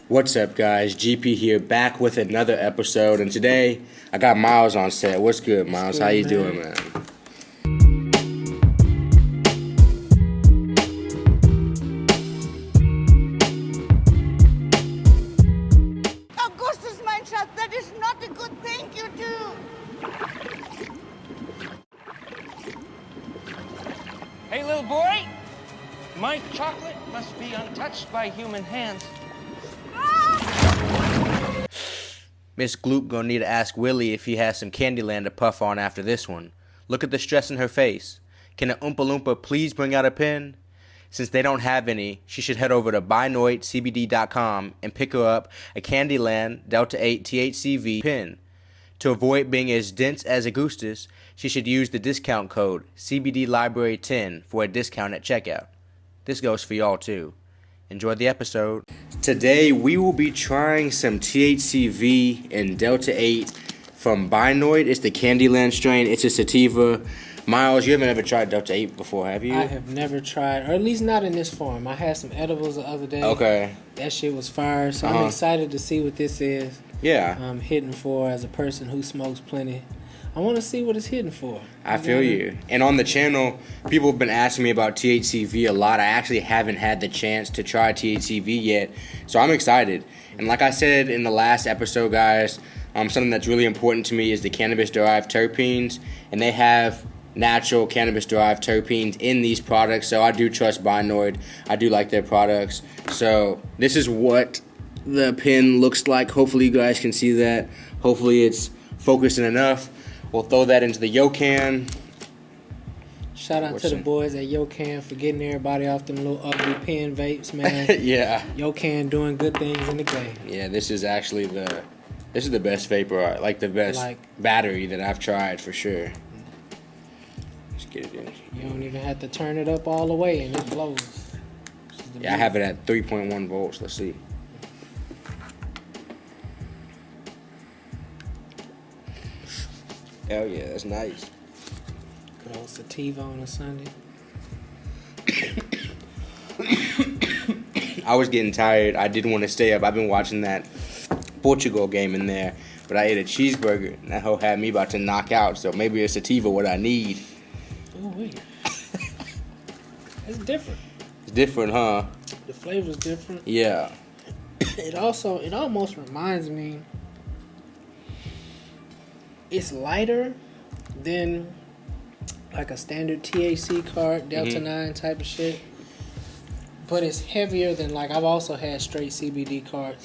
What's up, guys? GP here, back with another episode, and today I got Miles on set. What's good, Miles? How you doing, man? Augustus, mein Schatz, that is not a good thing you do. Hey, little boy, my chocolate must be untouched by human hands. Miss Gloop gonna need to ask Willie if he has some Candyland to puff on after this one. Look at the stress in her face. Can a Oompa Loompa please bring out a pen? Since they don't have any, she should head over to buynoitcbd.com and pick her up a Candyland Delta 8 THCV pen. To avoid being as dense as Augustus, she should use the discount code CBDLibrary10 for a discount at checkout. This goes for y'all too. Enjoy the episode. Today we will be trying some THCV and Delta 8 from Binoid. It's the Candyland strain. It's a sativa. Miles, you haven't ever tried Delta 8 before, have you? I have never tried, or at least not in this form. I had some edibles the other day. Okay. That shit was fire, so I'm excited to see what this is. Yeah. I'm hitting for as a person who smokes plenty. I want to see what it's hitting for. I feel you. And on the channel, people have been asking me about THCV a lot. I actually haven't had the chance to try THCV yet, so I'm excited. And like I said in the last episode, guys, something that's really important to me is the cannabis-derived terpenes, and they have natural cannabis-derived terpenes in these products, so I do trust Binoid. I do like their products. So this is what the pen looks like. Hopefully you guys can see that. Hopefully it's focusing enough. We'll throw that into the Yocan. Shout out to the boys at Yocan for getting everybody off them little ugly pen vapes, man. Yeah. Yocan doing good things in the game. Yeah, this is actually the best vapor, like the best battery that I've tried for sure. Let's get it in. You don't even have to turn it up all the way and it blows. Yeah, I have it at 3.1 volts. Let's see. Hell yeah, that's nice. Good old sativa on a Sunday. I was getting tired. I didn't want to stay up. I've been watching that Portugal game in there, but I ate a cheeseburger, and that hoe had me about to knock out, so maybe a sativa what I need. Oh, wait. It's different. It's different, huh? The flavor's different. Yeah. It almost reminds me, it's lighter than like a standard THC card, Delta 9 type of shit. But it's heavier than, like, I've also had straight CBD cards.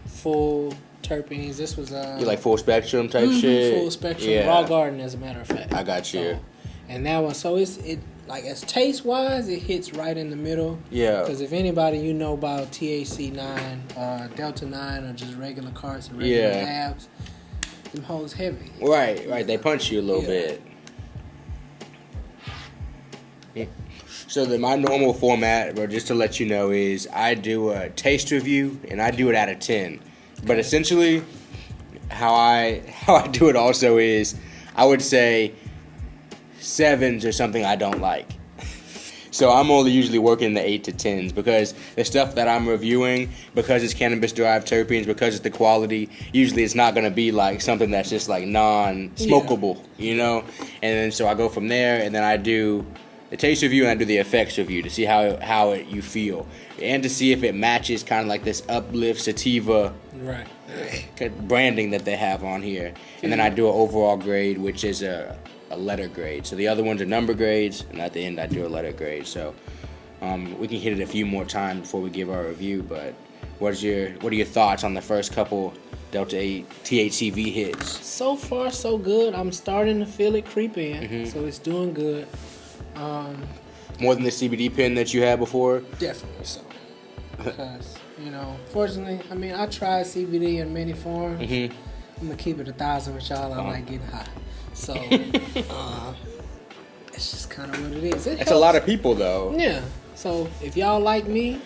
Full terpenes. This was you like full spectrum type shit? Full spectrum. Raw garden, as a matter of fact. I got you. So, and that one, so it like, as taste wise, it hits right in the middle. Yeah. Because if anybody you know about THC 9, Delta 9, or just regular carts and regular dabs, them hoes heavy. Right. They punch you a little bit. Yeah. So my normal format, bro, just to let you know, is I do a taste review and I do it out of 10. But essentially, how I do it also is, I would say 7s or something I don't like. So I'm only usually working the 8 to 10s because the stuff that I'm reviewing, because it's cannabis-derived terpenes, because it's the quality, usually it's not going to be like something that's just like non-smokable, you know? And then so I go from there, and then I do the taste review and I do the effects review to see how you feel, and to see if it matches kind of like this uplift sativa branding that they have on here. And then I do an overall grade, which is a letter grade. So the other ones are number grades, and at the end I do a letter grade. So we can hit it a few more times before we give our review. But what are your thoughts on the first couple Delta 8 THCV hits? So far, so good. I'm starting to feel it creep in, so it's doing good. More than the CBD pen that you had before? Definitely so. Because, fortunately, I mean, I tried CBD in many forms. I'm going to keep it 1,000 with y'all. I like getting high. So, it's just kind of what it is. It's a lot of people, though. Yeah. So, if y'all like me,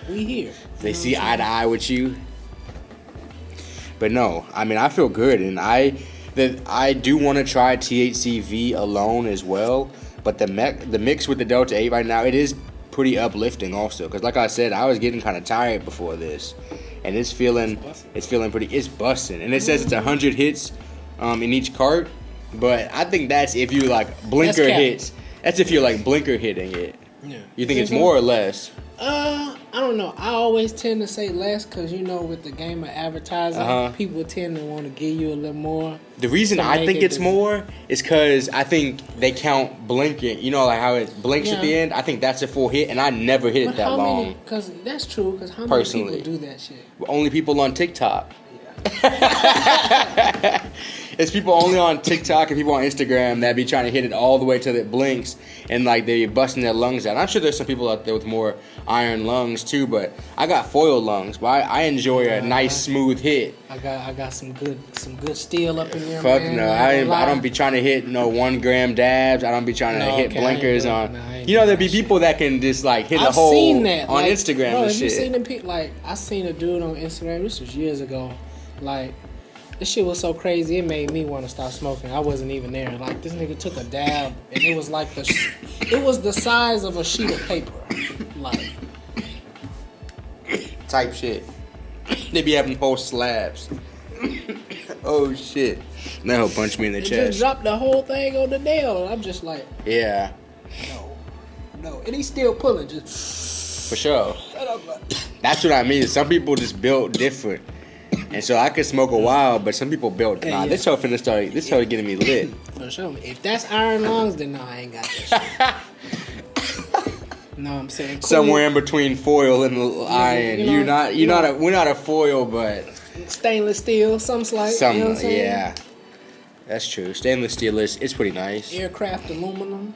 we here. They see eye to eye with you. But no, I mean, I feel good. And I do want to try THCV alone as well. But the mix with the Delta 8 right now, it is pretty uplifting also. Because like I said, I was getting kind of tired before this. And it's feeling pretty, it's busting. And it says it's 100 hits in each cart. But I think that's if you like blinker hits. That's if you're like blinker hitting it. Yeah. You think it's more or less? I don't know. I always tend to say less because, you know, with the game of advertising, people tend to want to give you a little more. The reason I think it's more is because I think they count blinking. You know, like how it blinks at the end? I think that's a full hit, and I never hit it that long. Because that's true, because how many people do that shit? Only people on TikTok. It's people only on TikTok and people on Instagram that be trying to hit it all the way till it blinks and like they busting their lungs out. I'm sure there's some people out there with more iron lungs too, but I got foil lungs. But I enjoy a nice smooth hit. I got some good steel up in there. Fuck man. no, I don't be trying to hit no 1 gram dabs. I don't be trying to hit blinkers on. You know, there be people that can just like hit a hole on like, Instagram and shit. You seen them like I seen a dude on Instagram. This was years ago. Like, this shit was so crazy, it made me want to stop smoking. I wasn't even there. Like, this nigga took a dab, and it was like it was the size of a sheet of paper. Like, type shit. They be having whole slabs. Oh shit! That hoe punched me in the chest. Just dropped the whole thing on the nail. I'm just like, yeah. No, and he's still pulling, just for sure. That's what I mean. Some people just built different. And so I could smoke a while, but some people built. This hoe finna start. This hoe getting me lit. For sure. If that's iron lungs, then no, I ain't got that shit. No, I'm saying cool. Somewhere in between foil and iron. We're not a foil, but stainless steel, some slight. You know what I'm saying? Yeah, that's true. Stainless steel it's pretty nice. Aircraft aluminum,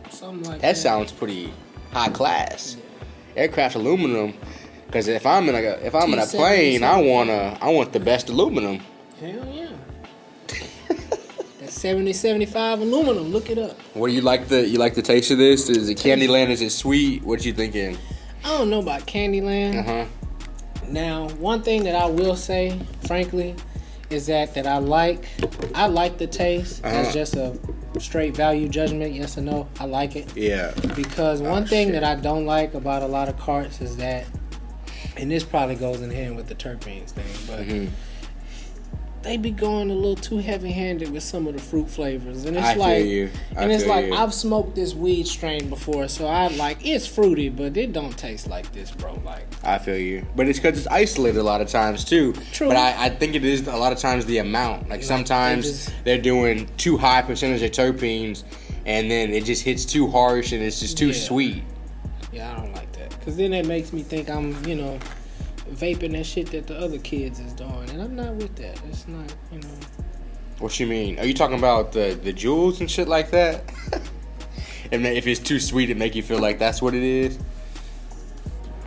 something like that. That sounds pretty high class. Yeah. Aircraft aluminum. Because if I'm in a plane, I want the best aluminum. Hell yeah. That 7075 aluminum. Look it up. What do you like the taste of this? Is it Candyland? Is it sweet? What you thinking? I don't know about Candyland. Now, one thing that I will say, frankly, is that I like the taste. It's just a straight value judgment, yes or no. I like it. Yeah. Because one thing that I don't like about a lot of carts is that, and this probably goes in hand with the terpenes thing, but they be going a little too heavy-handed with some of the fruit flavors, and it's I've smoked this weed strain before, so it's fruity, but it don't taste like this, bro. Like, I feel you, but it's because it's isolated a lot of times too. True, but I think it is a lot of times the amount. Like sometimes they're doing too high percentage of terpenes, and then it just hits too harsh, and it's just too sweet. Yeah, I don't like that. Because then it makes me think I'm, vaping that shit that the other kids is doing. And I'm not with that. It's not, What you mean? Are you talking about the jewels and shit like that? And if it's too sweet, it make you feel like that's what it is?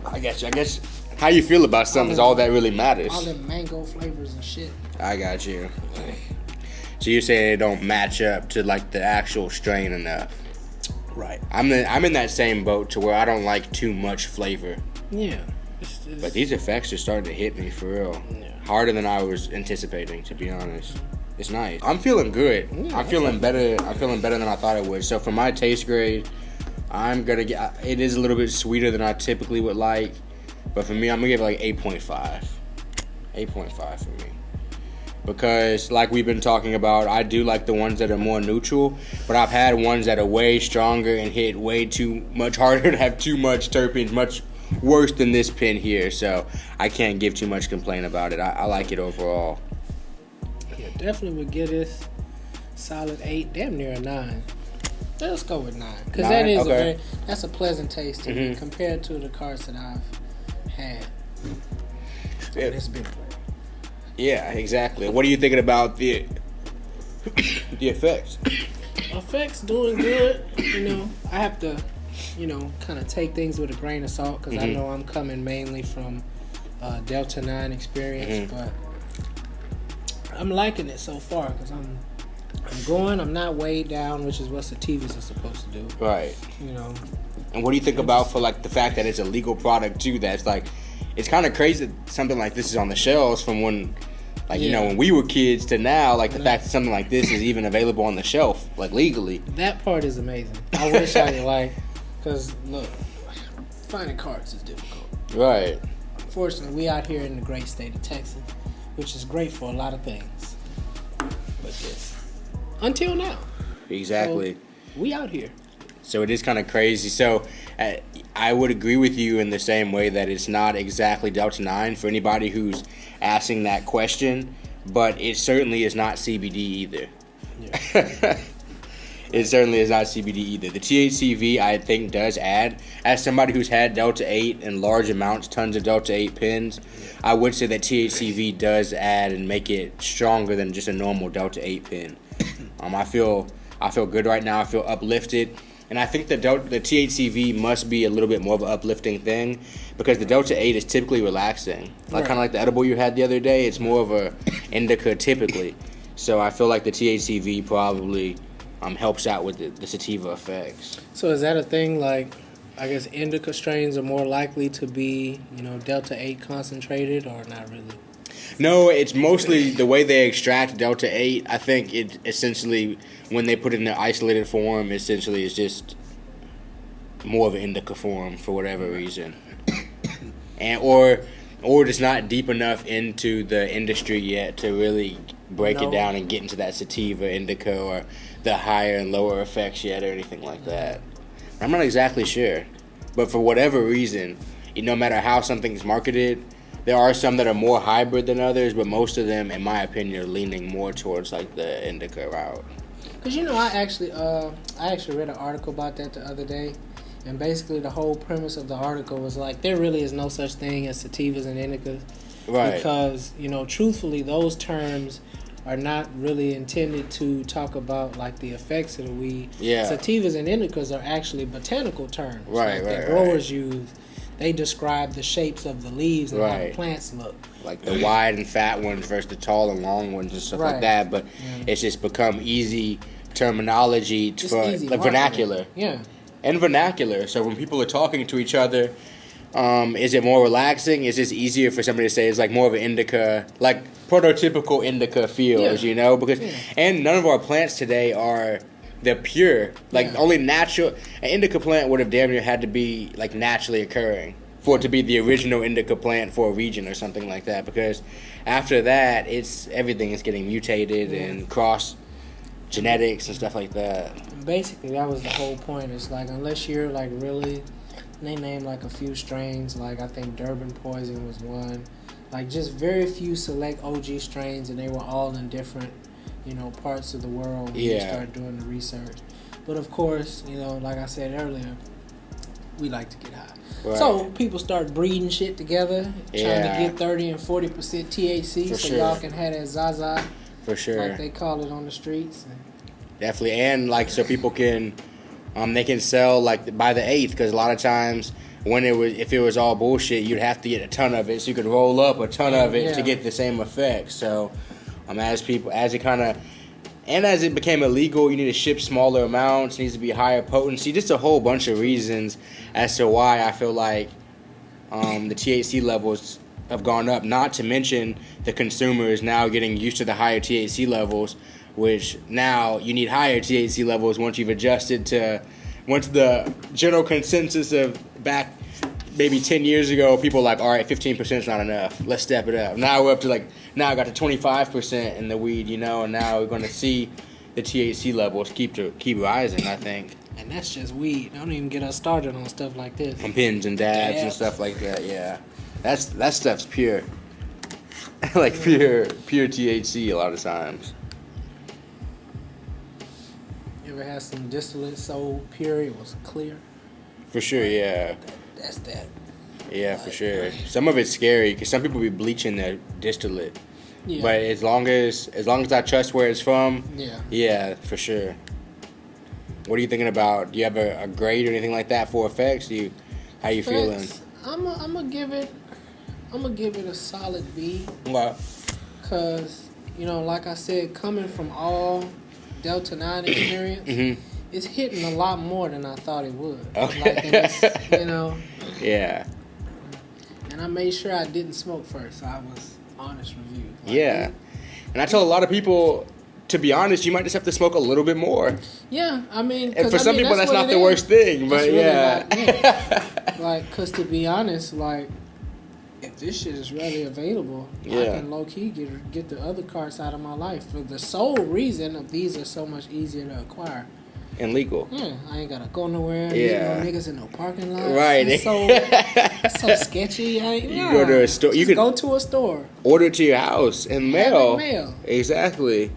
I guess how you feel about something is all that really matters. All the mango flavors and shit. I got you. So you're saying it don't match up to like the actual strain enough? Right. I'm in that same boat to where I don't like too much flavor. Yeah. But these effects are starting to hit me for real. Yeah. Harder than I was anticipating, to be honest. It's nice. I'm feeling good. Yeah, I'm feeling better. I'm feeling better than I thought it would. So for my taste grade, I'm gonna get. It is a little bit sweeter than I typically would like, but for me, I'm gonna give it like 8.5. 8.5 for me. Because like we've been talking about, I do like the ones that are more neutral, but I've had ones that are way stronger and hit way too much harder to have too much terpenes, much worse than this pen here. So I can't give too much complaint about it. I like it overall. Yeah, definitely would give this solid 8, damn near a 9. Let's go with 9, because that is that's a pleasant taste to me compared to the cards that I've had. Yeah. It's been played. Yeah, exactly. What are you thinking about the effects? Effects doing good. I have to, kind of take things with a grain of salt because I know I'm coming mainly from Delta 9 experience, but I'm liking it so far because I'm not weighed down, which is what sativas are supposed to do. Right. And what do you think about for like the fact that it's a legal product too? That's like, it's kind of crazy that something like this is on the shelves from when, when we were kids to now. Like the fact that something like this is even available on the shelf, like legally. That part is amazing. I wish I could because look, finding carts is difficult. Right. Unfortunately, we out here in the great state of Texas, which is great for a lot of things. But this, until now. Exactly. So, we out here. So it is kind of crazy. So I would agree with you in the same way that it's not exactly Delta 9 for anybody who's asking that question, but it certainly is not CBD either. Yeah. It certainly is not CBD either. The THCV, I think, does add. As somebody who's had Delta 8 in large amounts, tons of Delta 8 pins, I would say that THCV does add and make it stronger than just a normal Delta 8 pin. I feel good right now. I feel uplifted. And I think the THCV must be a little bit more of an uplifting thing because the Delta 8 is typically relaxing. Like kind of like the edible you had the other day, it's more of a indica typically. So I feel like the THCV probably helps out with the sativa effects. So is that a thing? Like, I guess indica strains are more likely to be, Delta 8 concentrated, or not really? No, it's mostly the way they extract Delta 8. I think it essentially, when they put it in the isolated form, essentially it's just more of an indica form for whatever reason, and or just not deep enough into the industry yet to really break it down and get into that sativa, indica, or the higher and lower effects yet, or anything like that. I'm not exactly sure, but for whatever reason, no matter how something's marketed, there are some that are more hybrid than others, but most of them, in my opinion, are leaning more towards like the indica route. Because I actually read an article about that the other day, and basically the whole premise of the article was like there really is no such thing as sativas and indicas, right? Because truthfully, those terms are not really intended to talk about like the effects of the weed. Yeah. Sativas and indicas are actually botanical terms, right? That growers use. They describe the shapes of the leaves and how the plants look. Like the wide and fat ones versus the tall and long ones and stuff like that. But it's just become easy terminology for like vernacular. Yeah. And vernacular. So when people are talking to each other, is it more relaxing? Is this easier for somebody to say it's like more of an indica, like prototypical indica feels, Because and none of our plants today are the pure, only natural. An indica plant would have damn near had to be like naturally occurring for it to be the original indica plant for a region or something like that. Because after that, everything is getting mutated and cross genetics and stuff like that. Basically, that was the whole point. It's like unless you're like really, they named like a few strains. Like I think Durban Poison was one. Like just very few select OG strains, and they were all in different parts of the world when you start doing the research. But of course, like I said earlier, we like to get high. Right. So people start breeding shit together, trying to get 30 and 40% THC so y'all can have that Zaza. For sure. Like they call it on the streets. Definitely. And so people can, they can sell like by the 8th, because a lot of times if it was all bullshit, you'd have to get a ton of it. So you could roll up a ton of it to get the same effect. So as it became illegal, you need to ship smaller amounts, needs to be higher potency, just a whole bunch of reasons as to why I feel like the THC levels have gone up, not to mention the consumer is now getting used to the higher THC levels, which now you need higher THC levels once you've adjusted to, once the general consensus of back maybe 10 years ago, people were like, all right, 15% is not enough. Let's step it up. Now we're up to now I got to 25% in the weed, and now we're going to see the THC levels keep rising, I think. And that's just weed. Don't even get us started on stuff like this. On pins and dabs and stuff like that, yeah. That stuff's pure. Like pure THC a lot of times. You ever had some distillate so pure it was clear? For sure, yeah. That's that. Yeah, for sure. Some of it's scary because some people be bleaching their distillate. Yeah. But as long as I trust where it's from, yeah, for sure. What are you thinking about? Do you have a grade or anything like that for effects? How you feeling? I'm gonna give it a solid B. Wow. Cause like I said, coming from all Delta 9 experience, it's hitting a lot more than I thought it would. Okay. Yeah. And I made sure I didn't smoke first, so I was honest review. And I tell a lot of people to be honest, you might just have to smoke a little bit more. Yeah, I mean, And for some people, that's not the worst thing. But really yeah. Like, because to be honest, like, if this shit is readily available, I can low key get the other carts out of my life for the sole reason of these are so much easier to acquire. And legal. Yeah, I ain't gotta go nowhere. Yeah. No niggas in no parking lot. Right. It's so sketchy. You go to a store. You can go to a store. Order it to your house and mail. Mail. Exactly.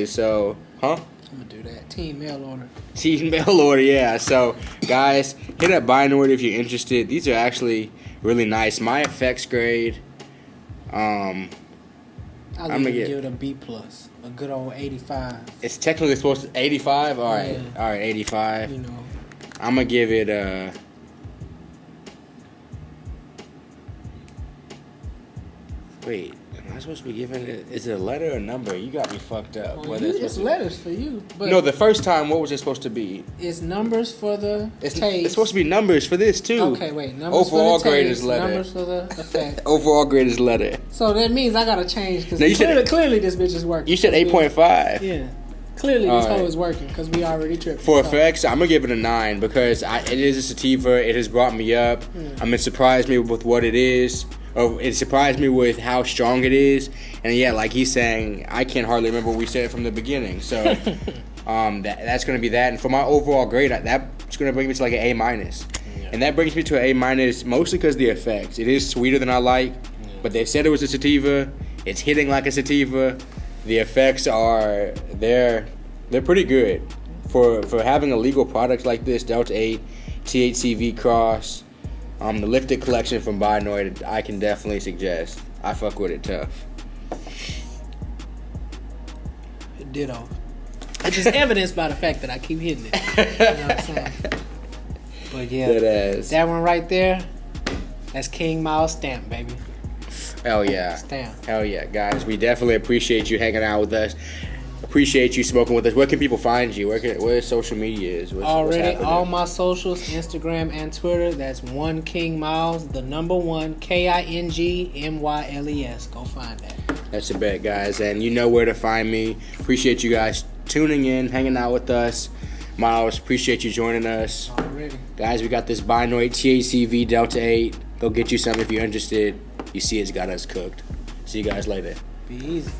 So, huh? I'm gonna do that. Team mail order. Team mail order, yeah. So, guys, hit up Binord if you're interested. These are actually really nice. My effects grade. I'm gonna give it a B plus. A good old 85. It's technically supposed to 85. All right, Yeah. all right, 85. You know. I'm gonna give it a. Wait, am I supposed to be giving it? Is it a letter or a number? You got me fucked up. Well, it's letters for you. But no, the first time, what was it supposed to be? It's numbers for the It's taste. supposed to be numbers for this too. Okay, wait. Numbers Overall for the grade taste, is letter. Numbers for the effect. Overall grade is letter. So that means I gotta change because No, you said- clearly this bitch is working. You said 8.5. Yeah. Clearly this All hoe right. is working because we already tripped. For effects, I'm gonna give it a 9 because it is a sativa. It has brought me up. It surprised me with what it is. Or it surprised me with how strong it is. And yeah, like he's saying, I can't hardly remember what we said from the beginning. So that's gonna be that. And for my overall grade, that's gonna bring me to like an A minus. And that brings me to an A minus mostly because the effects. It is sweeter than I like, but they said it was a sativa. It's hitting like a sativa. The effects are they're pretty good for having a legal product like this. Delta 8, THCV cross, the lifted collection from Binord. I can definitely suggest. I fuck with it tough. Ditto. Which is evidenced by the fact that I keep hitting it. You know what I'm saying? But yeah, that one right there, that's King Miles stamp, baby. Hell yeah. Stamp. Hell yeah, guys. We definitely appreciate you hanging out with us. Appreciate you smoking with us. Where can people find you? Where social media is? What's Already, happening? all my socials, Instagram and Twitter, that's one King Miles, the number one, KINGMYLES. Go find that. That's a bet, guys. And you know where to find me. Appreciate you guys tuning in, hanging out with us. Miles, appreciate you joining us. Already. Guys, we got this Binord THCV Delta 8. Go get you some if you're interested. You see it's got us cooked. See you guys later. Be easy.